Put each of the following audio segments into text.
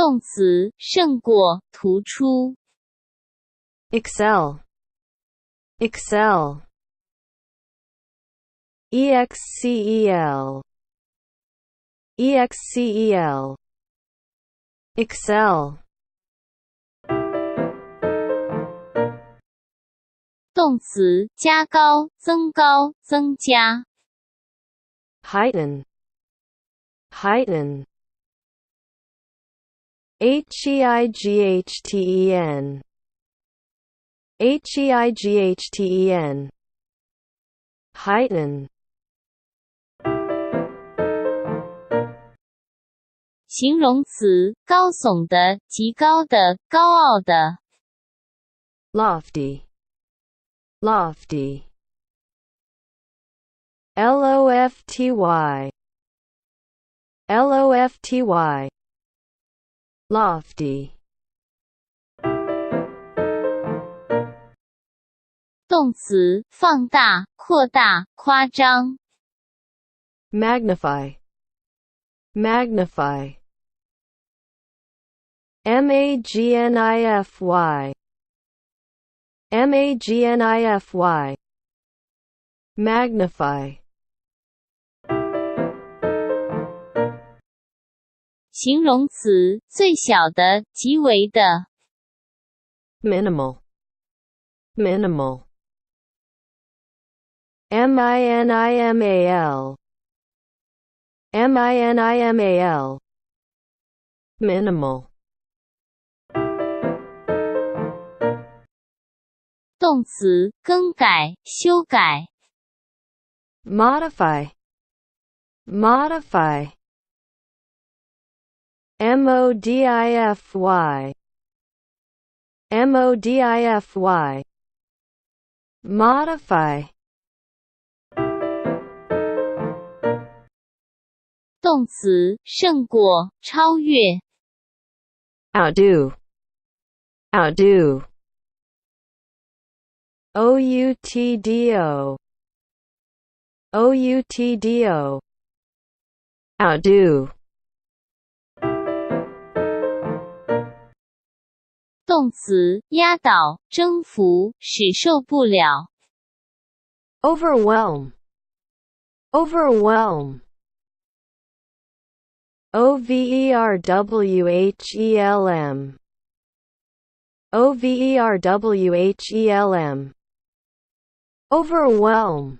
动词胜过，突出。excel, excel, excel, excel, excel. 动词加高、增高、增加。heighten, heighten, heighten, heighten, heighten. 形容词高耸的、极高的、高傲的。lofty, lofty, lofty, lofty, lofty. 动词放大、扩大、夸张。magnify, magnify, magnify, magnify, magnify. 形容词最小的、极为的。minimal, minimal, minimal, minimal, minimal. 动词更改、修改。modify, modify, modify, modify, modify. 动词胜过、超越。outdo, outdo, outdo, outdo, outdo. 动词压倒、征服、使受不了。overwhelm, overwhelm, overwhelm, overwhelm, overwhelm.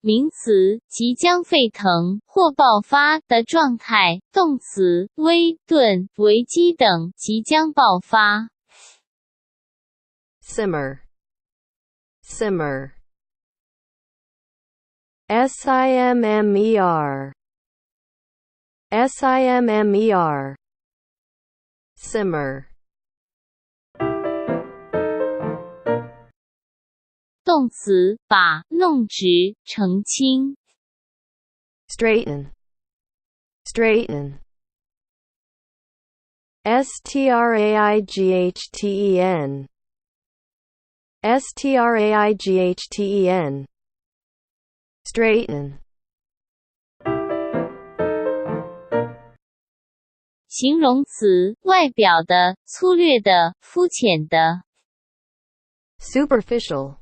名词即将沸腾或爆发的状态，动词危顿、危机等，即将爆发。simmer, simmer, simmer, simmer, simmer. 动词把、弄直、澄清。straighten, straighten, straighten, straighten, straighten. 形容词外表的、粗略的、肤浅的。superficial,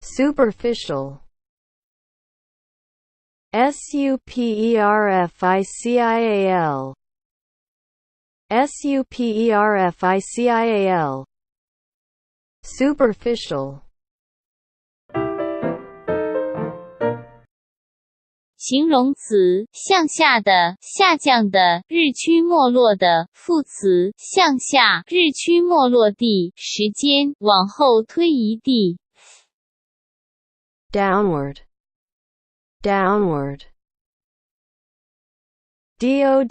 superficial, superficial, superficial, superficial. 形容词向下的、下降的、日趋没落的。副词向下、日趋没落地、时间往后推移地。downward, downward, downward,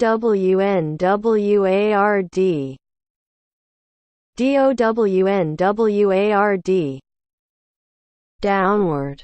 downward, downward.